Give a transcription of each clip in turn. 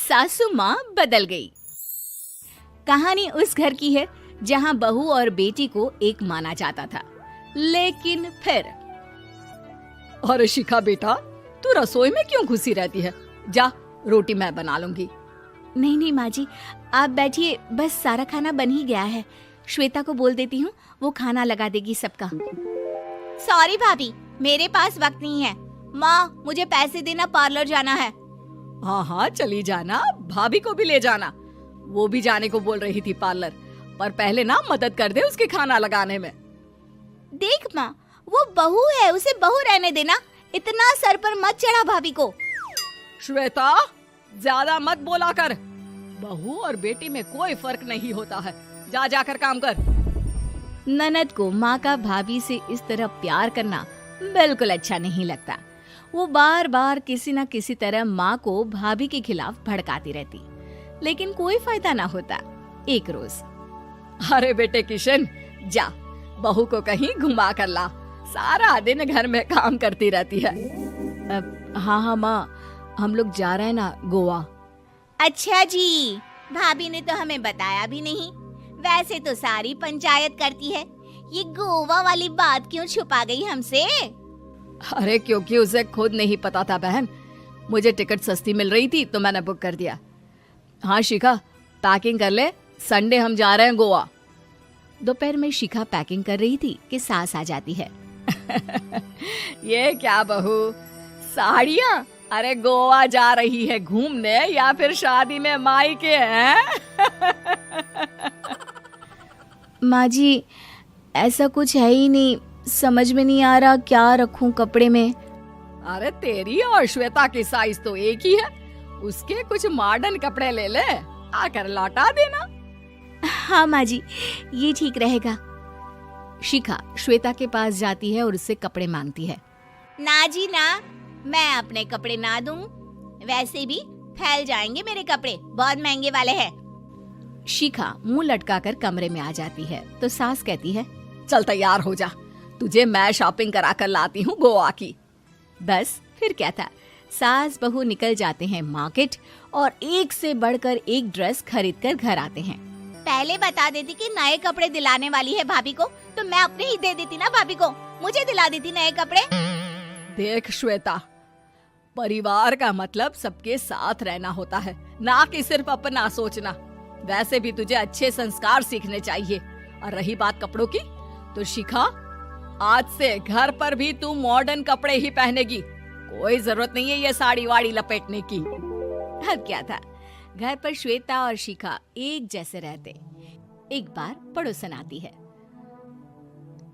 सासू माँ बदल गई। कहानी उस घर की है जहाँ बहू और बेटी को एक माना जाता था, लेकिन फिर अरे शिखा बेटा, तू रसोई में क्यों घुसी रहती है? जा, रोटी मैं बना लूंगी। नहीं नहीं माँ जी, आप बैठिए, बस सारा खाना बन ही गया है। श्वेता को बोल देती हूँ, वो खाना लगा देगी सबका। सॉरी भाभी, मेरे पास वक्त नहीं है। माँ, मुझे पैसे देना, पार्लर जाना है। हाँ हाँ चली जाना, भाभी को भी ले जाना। वो भी जाने को बोल रही थी पार्लर, पर पहले ना मदद कर दे उसके खाना लगाने में। देख माँ, वो बहू है, उसे बहू रहने देना, इतना सर पर मत चढ़ा भाभी को। श्वेता, ज्यादा मत बोला कर। बहू और बेटी में कोई फर्क नहीं होता है। जा जाकर काम कर। ननद को माँ का भाभी से इस तरह प्यार करना बिल्कुल अच्छा नहीं लगता। वो बार बार किसी न किसी तरह माँ को भाभी के खिलाफ भड़काती रहती, लेकिन कोई फायदा ना होता। एक रोज, अरे बेटे किशन, जा बहू को कहीं घुमा कर ला, सारा दिन घर में काम करती रहती है। हाँ हाँ माँ, हम लोग जा रहे हैं ना गोवा। अच्छा जी, भाभी ने तो हमें बताया भी नहीं। वैसे तो सारी पंचायत करती है, ये गोवा वाली बात क्यों छुपा गई हमसे? अरे क्योंकि उसे खुद नहीं पता था बहन। मुझे टिकट सस्ती मिल रही थी तो मैंने बुक कर दिया। हाँ शिखा, पैकिंग कर ले, संडे हम जा रहे हैं गोवा। दोपहर में शिखा पैकिंग कर रही थी कि सास आ जाती है। ये क्या बहू, साड़ियाँ? अरे गोवा जा रही है घूमने या फिर शादी में मायके हैं? माँ जी, ऐसा कुछ है ही नहीं, समझ में नहीं आ रहा क्या रखूं कपड़े में। अरे तेरी और श्वेता की साइज तो एक ही है, उसके कुछ मॉडर्न कपड़े ले ले, आकर लौटा देना। हाँ माँ जी, ये ठीक रहेगा। शिखा श्वेता के पास जाती है और उससे कपड़े मांगती है। ना जी ना, मैं अपने कपड़े ना दूं, वैसे भी फैल जाएंगे मेरे कपड़े, बहुत महंगे वाले हैं। शिखा मुंह लटकाकर कमरे में आ जाती है तो सास कहती है, चल तैयार हो जा, तुझे मैं शॉपिंग करा कर लाती हूँ गोवा की। बस फिर क्या था, सास बहू निकल जाते हैं मार्केट और एक से बढ़कर एक ड्रेस खरीद कर घर आते हैं। पहले बता देती कि नए कपड़े दिलाने वाली है भाभी को, तो मैं अपने ही दे देती ना भाभी को, मुझे दिला देती नए कपड़े। देख श्वेता, परिवार का मतलब सबके साथ रहना होता है, ना कि सिर्फ अपना सोचना। वैसे भी तुझे अच्छे संस्कार सीखने चाहिए। और रही बात कपड़ों की, तो शिखा, आज से घर पर भी तू मॉडर्न कपड़े ही पहनेगी। कोई जरूरत नहीं है ये साड़ी वाड़ी लपेटने की। अब क्या था, घर पर श्वेता और शिखा एक जैसे रहते। एक बार पड़ोसन आती है।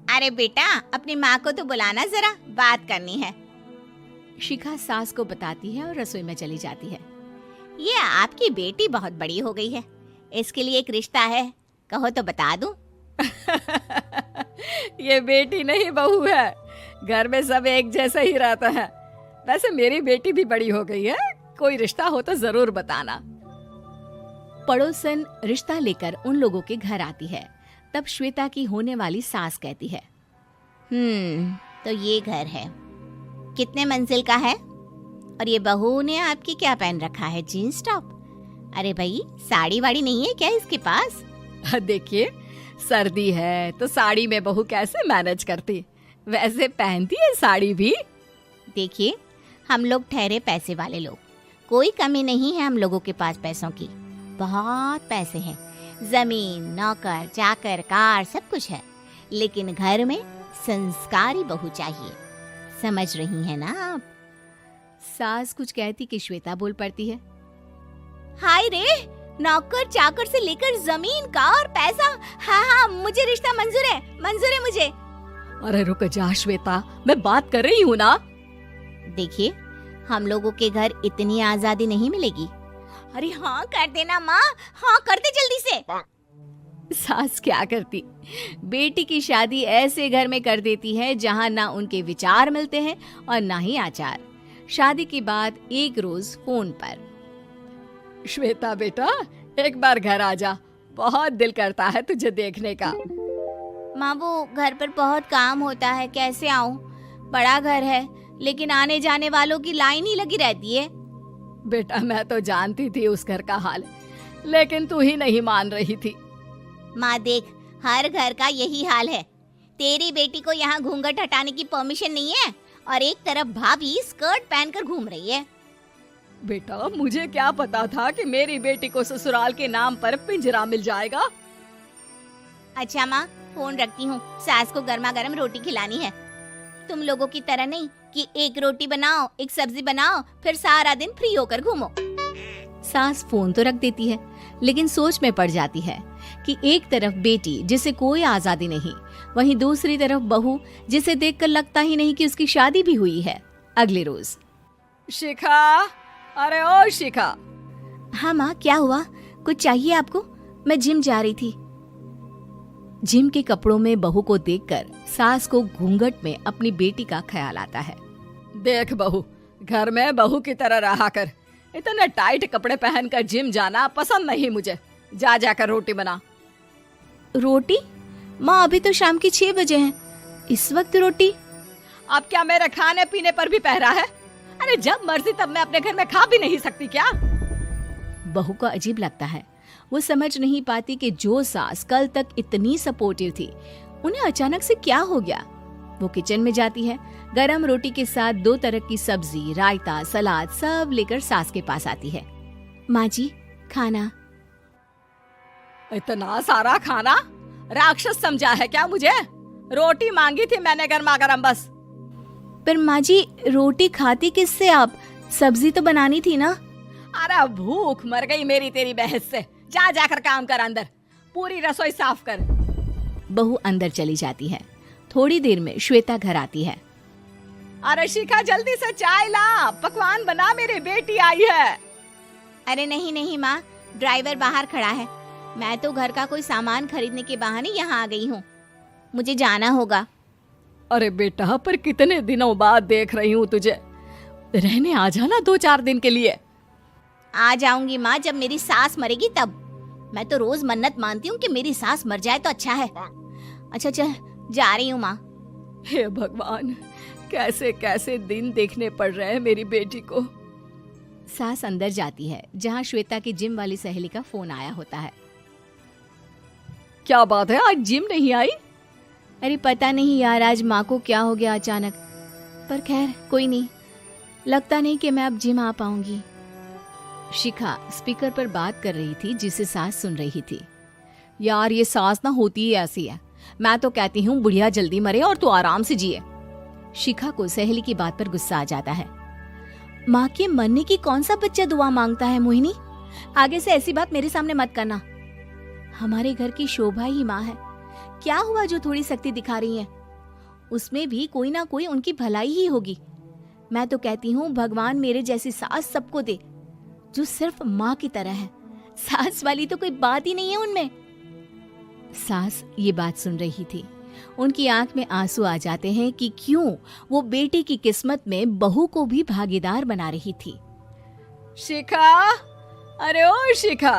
अरे बेटा, अपनी माँ को तो बुलाना जरा, बात करनी है। शिखा सास को बताती है और रसोई में चली जाती है। ये आपकी बेटी बहुत बड़ी हो गई है, इसके लिए एक रिश्ता है, कहो तो बता दूं। ये बेटी नहीं बहू है, घर में सब एक जैसा ही रहता है। वैसे मेरी बेटी भी बड़ी हो गई है, कोई रिश्ता हो तो जरूर बताना। पड़ोसन रिश्ता लेकर उन लोगों के घर आती है। तब श्वेता की होने वाली सास कहती है, तो ये घर है, कितने मंजिल का है? और ये बहू ने आपकी क्या पहन रखा है, जीन्स टॉप? अरे भाई, साड़ी वाड़ी नहीं है क्या इसके पास? देखिए, सर्दी है तो साड़ी में बहू कैसे मैनेज करती, वैसे पहनती है साड़ी भी। देखिए, हम लोग ठहरे पैसे वाले लोग, कोई कमी नहीं है हम लोगों के पास पैसों की, बहुत पैसे हैं, जमीन, नौकर चाकर, कार, सब कुछ है, लेकिन घर में संस्कारी बहू चाहिए। समझ रही हैं ना आप? सास कुछ कहती कि श्वेता बोल पड़ती है, हाय रे, नौकर चाकर से लेकर जमीन, कार, पैसा, हाँ, मुझे रिश्ता मंजूर है मुझे। अरे रुक जा श्वेता, मैं बात कर रही हूँ ना। देखिए, हम लोगों के घर इतनी आजादी नहीं मिलेगी। अरे हाँ कर देना माँ, हाँ कर दे जल्दी से। सास क्या करती, बेटी की शादी ऐसे घर में कर देती है जहाँ ना उनके विचार मिलते हैं और ना ही आचार। शादी के बाद एक रोज फोन पर, श्वेता बेटा, एक बार घर आ जा, बहुत दिल करता है तुझे देखने का। माँ, वो घर पर बहुत काम होता है, कैसे आऊँ? बड़ा घर है, लेकिन आने जाने वालों की लाइन ही लगी रहती है। बेटा मैं तो जानती थी उस घर का हाल, लेकिन तू ही नहीं मान रही थी। माँ देख, हर घर का यही हाल है। तेरी बेटी को यहाँ घूंघट हटाने की परमिशन नहीं है और एक तरफ भाभी स्कर्ट पहनकर घूम रही है। बेटा मुझे क्या पता था कि मेरी बेटी को ससुराल के नाम पर पिंजरा मिल जाएगा। अच्छा माँ, फोन रखती हूँ, सास को गर्मा गर्म रोटी खिलानी है। तुम लोगों की तरह नहीं कि एक रोटी बनाओ, एक सब्जी बनाओ, फिर सारा दिन फ्री होकर घूमो। सास फोन तो रख देती है, लेकिन सोच में पड़ जाती है कि एक तरफ बेटी जिसे कोई आजादी नहीं, वहीं दूसरी तरफ बहू जिसे देखकर लगता ही नहीं कि उसकी शादी भी हुई है। अगले रोज। शिखा, अरे ओ शिखा। हाँ माँ, क्या हुआ? कुछ चाहिए आपको? मैं जिम जा रही थी। जिम के कपड़ों में बहू को देखकर सास को घूंघट में अपनी बेटी का ख्याल आता है। देख बहू, घर में बहू की तरह रहा कर। इतने टाइट कपड़े पहनकर जिम जाना पसंद नहीं मुझे। जा जाकर रोटी बना। रोटी? माँ अभी तो शाम की 6 बजे हैं, इस वक्त रोटी? अब क्या मेरे खाने पीने पर भी पहरा है? अरे जब मर्जी तब मैं अपने घर में खा भी नहीं सकती क्या? बहू को अजीब लगता है। वो समझ नहीं पाती कि जो सास कल तक इतनी सपोर्टिव थी, उन्हें अचानक से क्या हो गया। वो किचन में जाती है, गरम रोटी के साथ 2 तरह की सब्जी, रायता, सलाद सब लेकर सास के पास आती है। माँ जी, खाना। इतना सारा खाना? राक्षस समझा है क्या मुझे? रोटी मांगी थी मैंने गर्मा गर्म बस। पर माँ जी, रोटी खाती किससे आप? सब्जी तो बनानी थी ना। अरे भूख मर गई मेरी तेरी बहस से। जा जाकर काम कर, अंदर पूरी रसोई साफ कर। बहू अंदर चली जाती है। थोड़ी देर में श्वेता घर आती है। अरे शिखा, जल्दी से चाय ला, पकवान बना, मेरी बेटी आई है। अरे नहीं नहीं माँ, ड्राइवर बाहर खड़ा है। मैं तो घर का कोई सामान खरीदने के बहाने यहाँ आ गई हूँ, मुझे जाना होगा। अरे बेटा, पर कितने दिनों बाद देख रही हूँ तुझे, रहने आ जाना 2-4 दिन के लिए। आ जाऊंगी माँ, जब मेरी सास मरेगी तब। मैं तो रोज मन्नत मानती हूँ कि मेरी सास मर जाए तो अच्छा है। अच्छा चल, जा रही हूँ माँ। हे भगवान, कैसे कैसे दिन देखने पड़ रहे हैं मेरी बेटी को। सास अंदर जाती है, जहाँ श्वेता की जिम वाली सहेली का फोन आया होता है। क्या बात है, आज जिम नहीं आई? अरे पता नहीं यार, आज माँ को क्या हो गया अचानक। पर खैर कोई नहीं, लगता नहीं कि मैं अब जिम आ पाऊंगी। शिखा स्पीकर पर बात कर रही थी, जिसे सास सुन रही थी। यार ये सास ना होती ही ऐसी है। मैं तो कहती हूँ बुढ़िया जल्दी मरे और तू आराम से जिए। शिखा को सहेली की बात पर गुस्सा आ जाता है। माँ के मरने की कौन सा बच्चा दुआ मांगता है मोहिनी? आगे से ऐसी बात मेरे सामने मत करना। हमारे घर की शोभा ही माँ है। क्या हुआ जो थोड़ी सख्ती दिखा रही है? उसमें भी कोई ना कोई उनकी भलाई ही होगी। मैं तो कहती हूँ भगवान मेरे जैसी सास सबको दे, जो सिर्फ माँ की तरह है। सास वाली तो कोई बात ही नहीं है उनमें। सास ये बात सुन रही थी। उनकी आंख में आंसू आ जाते हैं कि क्यों वो बेटी की किस्मत में बहू को भी भागीदार बना रही थी। शिखा, अरे ओ शिखा,